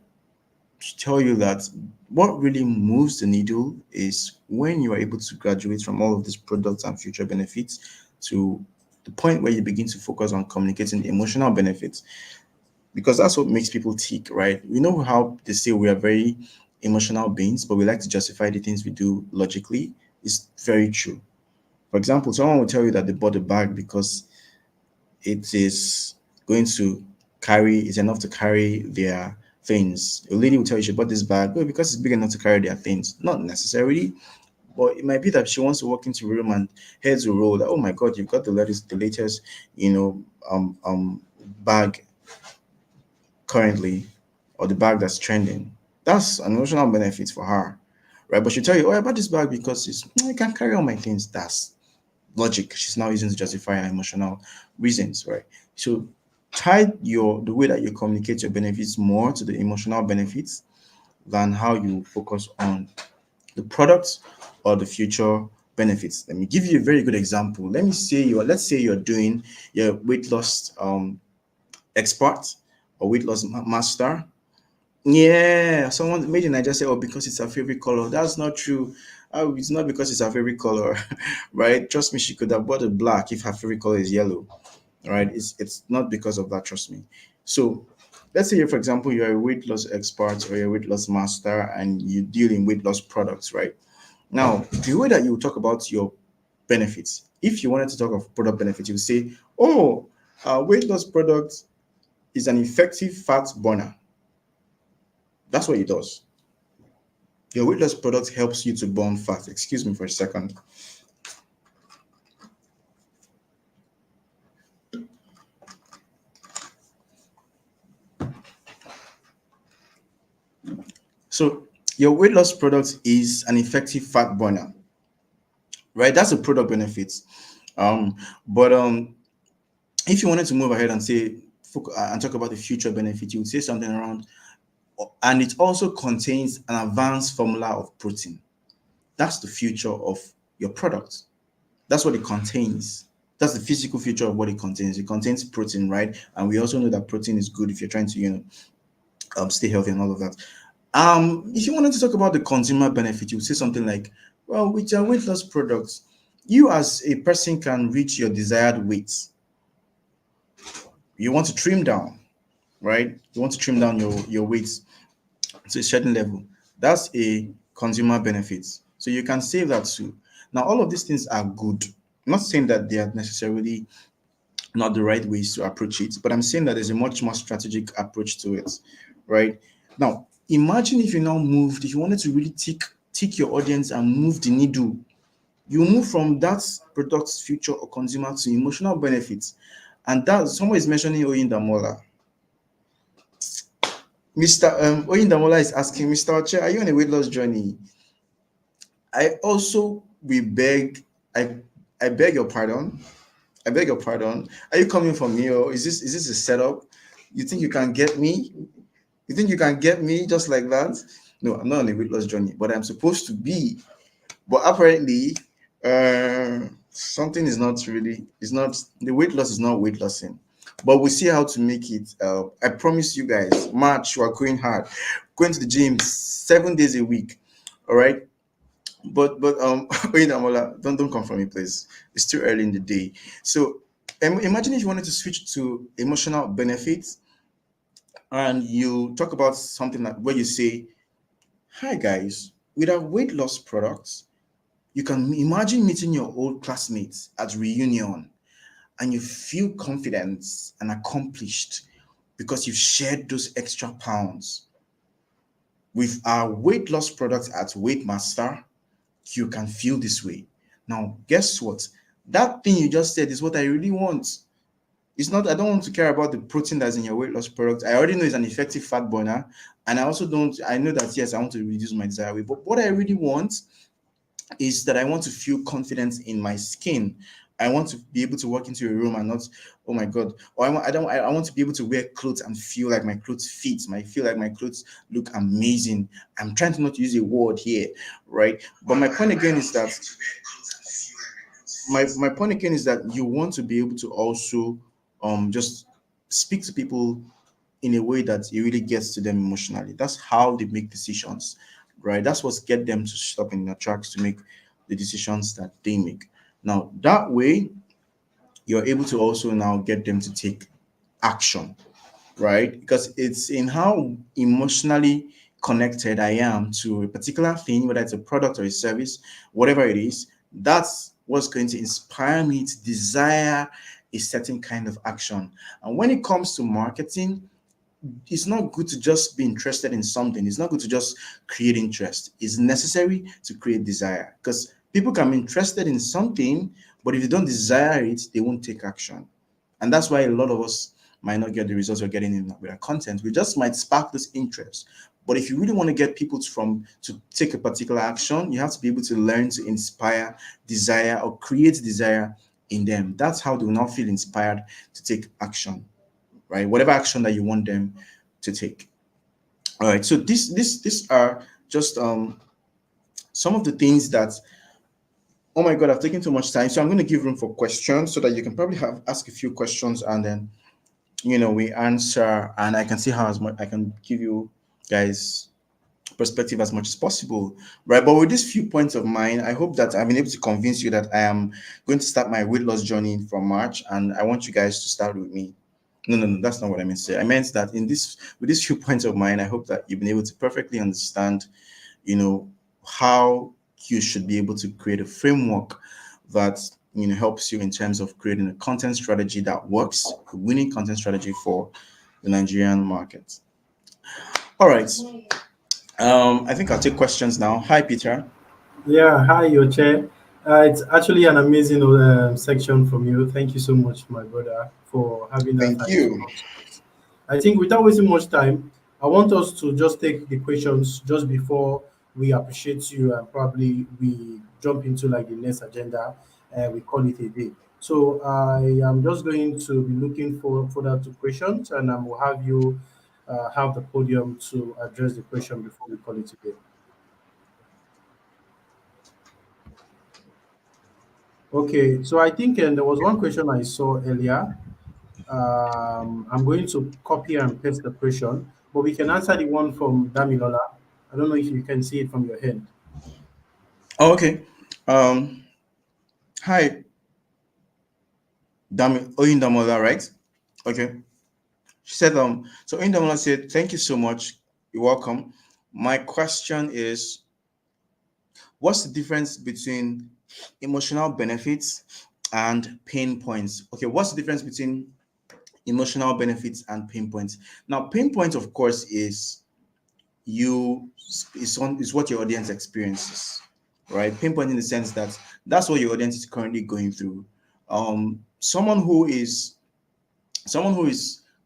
tell you that what really moves the needle is when you are able to graduate from all of these products and future benefits to the point where you begin to focus on communicating the emotional benefits, because that's what makes people tick, right? We know how they say we are very emotional beings, but we like to justify the things we do logically. It's very true. For example, someone will tell you that they bought a bag because it is going to carry, it's enough to carry their things. A lady will tell you she bought this bag, well, because it's big enough to carry their things. Not necessarily, but it might be that she wants to walk into a room and heads will roll that, oh my God, you've got the latest, bag currently, or the bag that's trending. That's an emotional benefit for her, right? But she'll tell you, oh, I bought this bag because I can carry all my things. That's logic she's now using to justify her emotional reasons, right? So tie the way that you communicate your benefits more to the emotional benefits than how you focus on the products or the future benefits. Let me give you a very good example. Let's say you're doing your weight loss expert or weight loss master. Yeah, someone made in Nigeria say, "Oh, because it's her favorite color." That's not true. It's not because it's her favorite color, right? Trust me, she could have bought a black if her favorite color is yellow, right? It's not because of that. Trust me. So, let's say, for example, you're a weight loss expert or you're a weight loss master, and you deal in weight loss products, right? Now, the way that you talk about your benefits, if you wanted to talk of product benefits, you would say, "Oh, weight loss product is an effective fat burner." That's what it does. Your weight loss product helps you to burn fat. Excuse me for a second. So your weight loss product is an effective fat burner, right? That's a product benefit. But if you wanted to move ahead and say and talk about the future benefit, you would say something around and it also contains an advanced formula of protein. That's the future of your product. That's what it contains. That's the physical feature of what it contains. It contains protein, right? And we also know that protein is good if you're trying to, stay healthy and all of that. If you wanted to talk about the consumer benefit, you would say something like, well, with your weight loss products, you as a person can reach your desired weight. You want to trim down, right? You want to trim down your weight to a certain level. That's a consumer benefit. So you can save that too. Now, all of these things are good. I'm not saying that they are necessarily not the right ways to approach it, but I'm saying that there's a much more strategic approach to it, right? Now, imagine if you now moved, if you wanted to really tick your audience and move the needle, you move from that product's future or consumer to emotional benefits. And that someone is mentioning Oyindamola. Mr. Oyindamola is asking, Mr. Oche, are you on a weight loss journey? I also we beg, I I beg your pardon. I beg your pardon. Are you coming for me, or is this a setup? You think you can get me? You think you can get me just like that? No, I'm not on a weight loss journey, but I'm supposed to be. But apparently, something is not really. It's not the weight loss is not weight lossing. But we'll see how to make it. I promise you guys, March, we are going hard, going to the gym 7 days a week. All right. But wait, Amola, don't come for me, please. It's too early in the day. So imagine if you wanted to switch to emotional benefits and you talk about something like where you say, "Hi guys, with our weight loss products, you can imagine meeting your old classmates at reunion and you feel confident and accomplished because you've shared those extra pounds. With our weight loss products at Weight Master, you can feel this way. Now, guess what? That thing you just said is what I really want. It's not, I don't want to care about the protein that's in your weight loss product. I already know it's an effective fat burner. And I also don't, I know that, yes, I want to reduce my desired weight. But what I really want is that I want to feel confidence in my skin. I want to be able to walk into a room and not, oh my god, or I want to be able to wear clothes and feel like my clothes fit. I feel like my clothes look amazing. I'm trying to not use a word here, right? But my point again is that my point again is that you want to be able to also just speak to people in a way that it really gets to them emotionally. That's how they make decisions, right? That's what get them to stop in their tracks to make the decisions that they make. Now that way, you're able to also now get them to take action, right? Because it's in how emotionally connected I am to a particular thing, whether it's a product or a service, whatever it is, that's what's going to inspire me to desire a certain kind of action. And when it comes to marketing, it's not good to just be interested in something. It's not good to just create interest. It's necessary to create desire because people can be interested in something, but if they don't desire it, they won't take action. And that's why a lot of us might not get the results we're getting in with our content. We just might spark this interest. But if you really want to get people to take a particular action, you have to be able to learn to inspire desire or create desire in them. That's how they will now feel inspired to take action, right? Whatever action that you want them to take. All right. So these are just some of the things that. Oh my God, I've taken too much time. So I'm going to give room for questions so that you can probably have ask a few questions and then we answer and I can see how as much I can give you guys perspective as much as possible, right? But with these few points of mine, I hope that I've been able to convince you that I am going to start my weight loss journey from March, and I want you guys to start with me. No, no, no, that's not what I meant to say. I meant that in this with these few points of mine, I hope that you've been able to perfectly understand, you know, how you should be able to create a framework that helps you in terms of creating a content strategy that works, a winning content strategy for the Nigerian market. All right. I think I'll take questions now. Hi, Peter. Yeah, hi, Oche. It's actually an amazing section from you. Thank you so much, my brother, for having that Thank time to you. come to this. I think without wasting much time, I want us to just take the questions just before we appreciate you and probably we jump into like the next agenda and we call it a day. So I am just going to be looking for that two questions and I will have you. have the podium to address the question before we call it a day. Okay, so I think there was one question I saw earlier. I'm going to copy and paste the question, but we can answer the one from Damilola. I don't know if you can see it from your hand. Oh, okay. Um, Hi, Oyindamola, right? Okay. She said, so Oyindamola said, thank you so much. You're welcome. My question is, what's the difference between emotional benefits and pain points? Okay, what's the difference between emotional benefits and pain points? Now, pain points, of course, is what your audience experiences, right? Pain point in the sense that that's what your audience is currently going through. Someone who is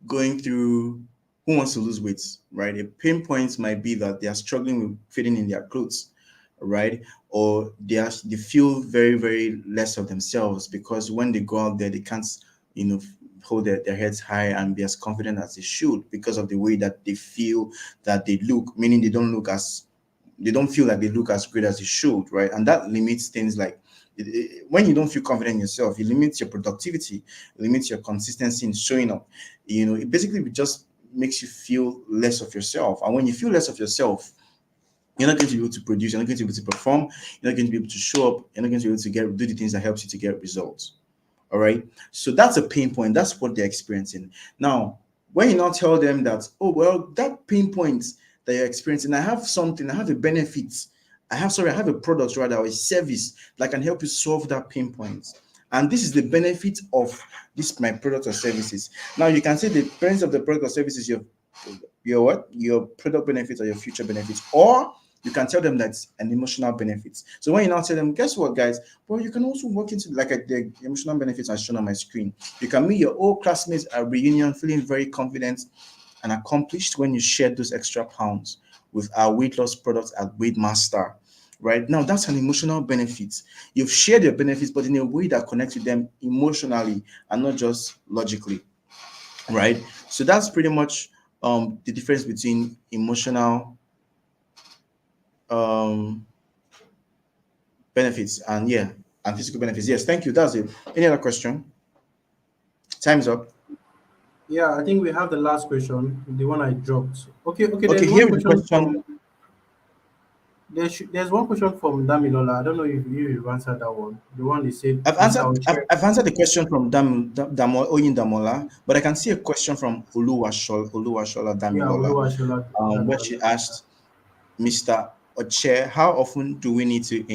going through, who wants to lose weight, right? A pain point might be that they are struggling with fitting in their clothes, right? Or they feel very, very less of themselves because when they go out there, they can't, you know, hold their heads high and be as confident as they should because of the way that they feel that they look, meaning they don't feel like they look as great as they should, right? And that limits things like when you don't feel confident in yourself, it limits your productivity, it limits your consistency in showing up. It basically just makes you feel less of yourself. And when you feel less of yourself, you're not going to be able to produce, you're not going to be able to perform, you're not going to be able to show up, you're not going to be able to do the things that helps you to get results. All right. So that's a pain point. That's what they're experiencing. Now, when you now tell them that, oh, well, that pain point that you're experiencing, I have something, I have a benefit. I have a product rather, or a service that can help you solve that pain point. And this is the benefit of this my product or services. Now you can say the benefits of the product or services, your product benefits or your future benefits, or you can tell them that's an emotional benefits. So when you now tell them, guess what, guys? Well, you can also work into the emotional benefits as shown on my screen. You can meet your old classmates at reunion feeling very confident and accomplished when you share those extra pounds with our weight loss products at Weight Master. Right now, that's an emotional benefit. You've shared your benefits, but in a way that connects with them emotionally and not just logically, right? So that's pretty much the difference between emotional um, benefits and physical benefits. Yes, thank you. That's it. Any other question? Time's up. Yeah, I think we have the last question, the one I dropped. Okay, okay. Okay, There's one here is the question question. from there's one question from Damilola. I don't know if you've answered that one. The one they said, I've Mr. answered. I've, Oche. I've answered the question from Oyin Damola, but I can see a question from Oluwashola Yeah, Damilola, Oluwaseola where Damilola. she asked Mr. Oche, how often do we need to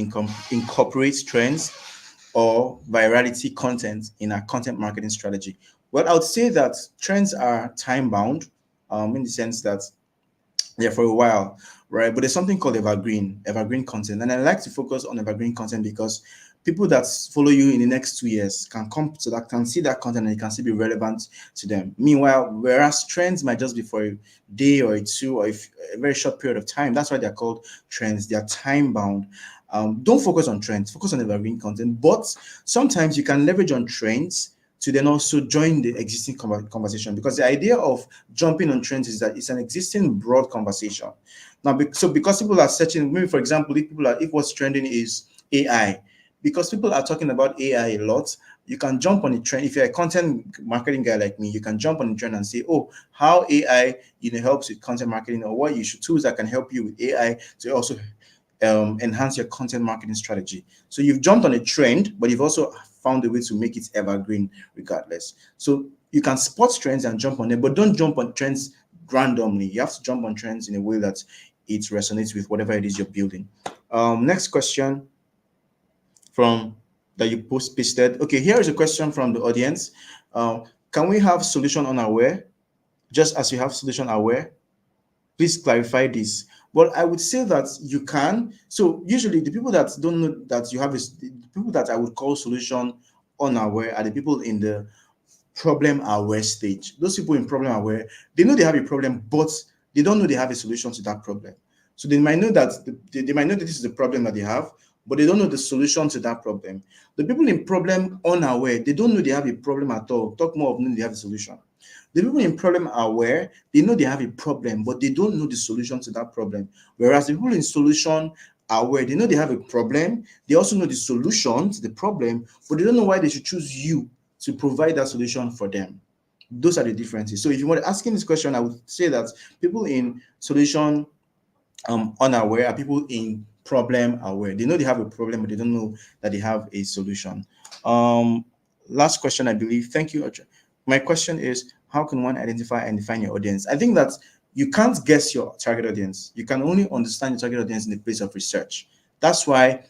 incorporate trends or virality content in our content marketing strategy? Well, I would say that trends are time bound, in the sense that for a while, right? But there's something called evergreen content, and I like to focus on evergreen content because people that follow you in the next 2 years can come to that, can see that content, and it can still be relevant to them. Meanwhile, whereas trends might just be for a day or a two or a very short period of time. That's why they're called trends. They are time bound. Don't focus on trends. Focus on evergreen content. But sometimes you can leverage on trends to then also join the existing conversation, because the idea of jumping on trends is that it's an existing broad conversation. Now, so because people are searching, maybe for example, if what's trending is AI, because people are talking about AI a lot, you can jump on a trend. If you're a content marketing guy like me, you can jump on a trend and say, oh, how AI helps with content marketing, or what you should tools that can help you with AI to also enhance your content marketing strategy. So you've jumped on a trend, but you've also found a way to make it evergreen regardless. So you can spot trends and jump on them, but don't jump on trends randomly. You have to jump on trends in a way that it resonates with whatever it is you're building. Next question from that you pasted. Okay, here is a question from the audience. Can we have solution unaware, just as you have solution aware? Please clarify this. Well, I would say that you can. So usually the people that don't know that you have is the people that I would call solution unaware are the people in the problem aware stage. Those people in problem aware, they know they have a problem, but they don't know they have a solution to that problem. So they might know that they might know that this is the problem that they have, but they don't know the solution to that problem. The people in problem unaware, they don't know they have a problem at all. Talk more of knowing they have a solution. The people in problem are aware, they know they have a problem, but they don't know the solution to that problem. Whereas the people in solution are aware, they know they have a problem, they also know the solution to the problem, but they don't know why they should choose you to provide that solution for them. Those are the differences. So if you were asking this question, I would say that people in solution unaware are people in problem aware. They know they have a problem, but they don't know that they have a solution. Um, Last question, I believe. Thank you, Oche. My question is, how can one identify and define your audience? I think that you can't guess your target audience. You can only understand your target audience in the place of research. That's why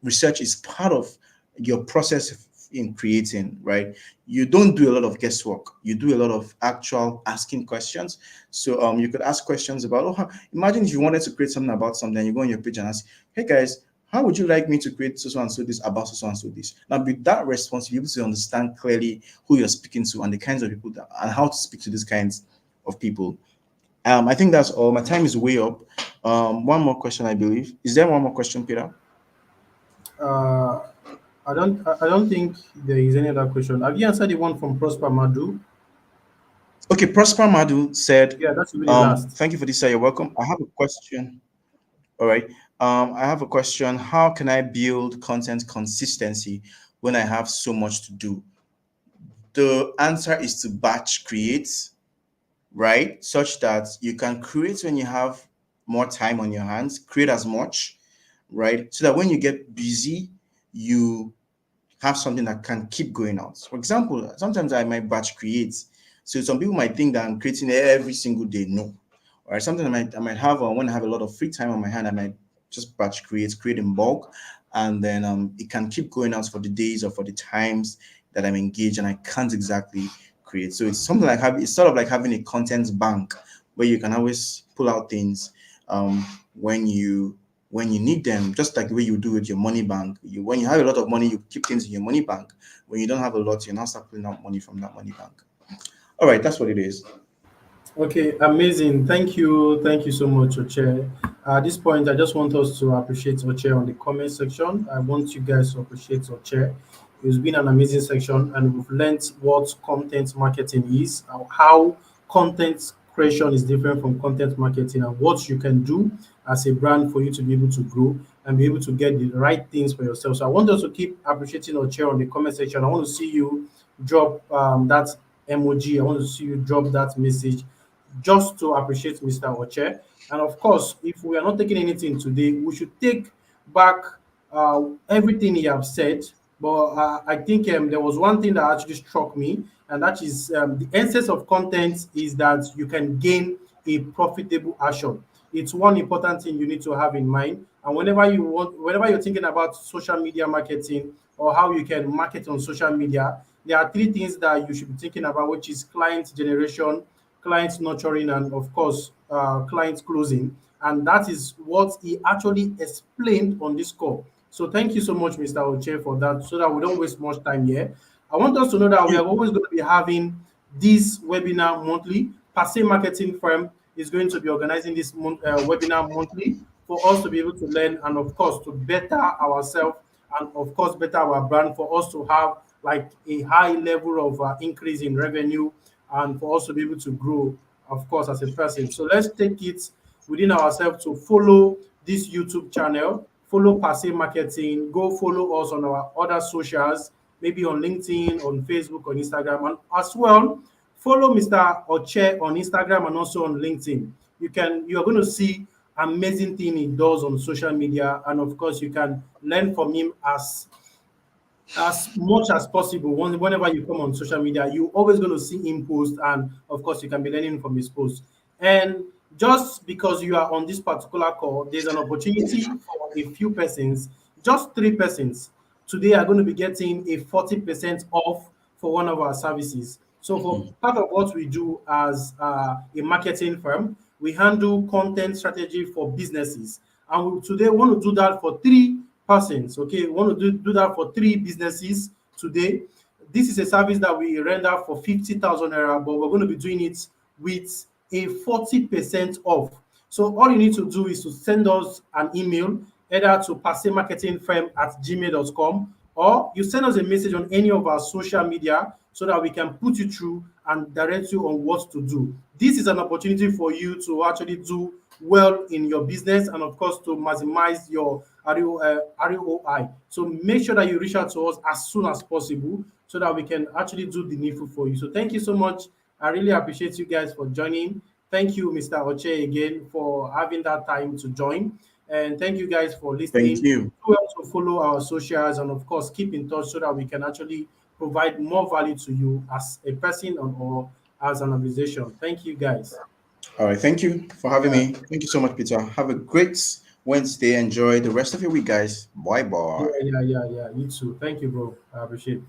research is part of your process in creating, right? You don't do a lot of guesswork. You do a lot of actual asking questions. So you could ask questions about, imagine if you wanted to create something about something, you go on your page and ask, hey guys, how would you like me to create so and so this about so and so this? Now, with that response, you'll be able to understand clearly who you're speaking to and the kinds of people that and how to speak to these kinds of people. I think that's all. My time is way up. One more question, I believe. Is there one more question, Peter? Uh, I don't think there is any other question. Have you answered the one from Prosper Madu? Okay, Prosper Madu said, Yeah, that should be the last. thank you for this, sir. You're welcome. I have a question. All right. I have a question. How can I build content consistency when I have so much to do? The answer is to batch create, right? Such that you can create when you have more time on your hands, create as much, right? So that when you get busy, you have something that can keep going out. For example, sometimes I might batch create. So some people might think that I'm creating every single day. No. Or sometimes I might have when I have a lot of free time on my hand, I might just batch create in bulk, and then it can keep going out for the days or for the times that I'm engaged, and I can't exactly create. So it's something like it's sort of like having a content bank where you can always pull out things um, when you need them, just like the way you do with your money bank. When you have a lot of money, you keep things in your money bank. When you don't have a lot, you now start pulling out money from that money bank. All right, that's what it is. Okay, amazing. Thank you so much, Oche. At this point, I just want us to appreciate Oche on the comment section. I want you guys to appreciate Oche. It's been an amazing section, and we've learned what content marketing is, how content creation is different from content marketing, and what you can do as a brand for you to be able to grow and be able to get the right things for yourself. So I want us to keep appreciating Oche on the comment section. I want to see you drop that emoji. I want to see you drop that message just to appreciate Mr. Oche. And of course, if we are not taking anything today, we should take back everything he have said. But I think there was one thing that actually struck me, and that is the essence of content is that you can gain a profitable action. It's one important thing you need to have in mind. And whenever you're thinking about social media marketing or how you can market on social media, there are three things that you should be thinking about, which is client generation, client nurturing, and of course, client closing. And that is what he actually explained on this call. So thank you so much, Mr. Oche, for that, so that we don't waste much time here. I want us to know that we Yeah. are always going to be having this webinar monthly. Passe Marketing Firm is going to be organizing this webinar monthly for us to be able to learn and, of course, to better ourselves and, of course, better our brand, for us to have like a high level of increase in revenue and for us to be able to grow, of course, as a person. So let's take it within ourselves to follow this YouTube channel, follow Passe Marketing, go follow us on our other socials, maybe on LinkedIn, on Facebook, on Instagram, and as well follow Mr. Oche on Instagram and also on LinkedIn. You're going to see amazing thing he does on social media, and of course you can learn from him as much as possible. Whenever you come on social media, you're always going to see him post, and of course, you can be learning from his post. And just because you are on this particular call, there's an opportunity for a few persons, just three persons. Today, are going to be getting a 40% off for one of our services. So, for part of what we do as a marketing firm, we handle content strategy for businesses. And we today want to do that for three persons. Okay, we want to do that for three businesses today. This is a service that we render for 50,000 naira, but we're going to be doing it with a 40% off. So all you need to do is to send us an email either to passemarketingfirm@gmail.com, or you send us a message on any of our social media so that we can put you through and direct you on what to do. This is an opportunity for you to actually do well in your business and, of course, to maximize your ROI. So make sure that you reach out to us as soon as possible so that we can actually do the needful for you. So thank you so much. I really appreciate you guys for joining. Thank you, Mr. Oche, again for having that time to join. And thank you guys for Thank listening. you. Do also follow our socials and, of course, keep in touch so that we can actually provide more value to you as a person or as an organization. Thank you, guys. All right. Thank you for having Yeah, me. Thank you so much, Peter. Have a great Wednesday. Enjoy the rest of your week, guys. Bye yeah, bye. yeah, yeah, yeah. You too. Thank you, bro. I appreciate it.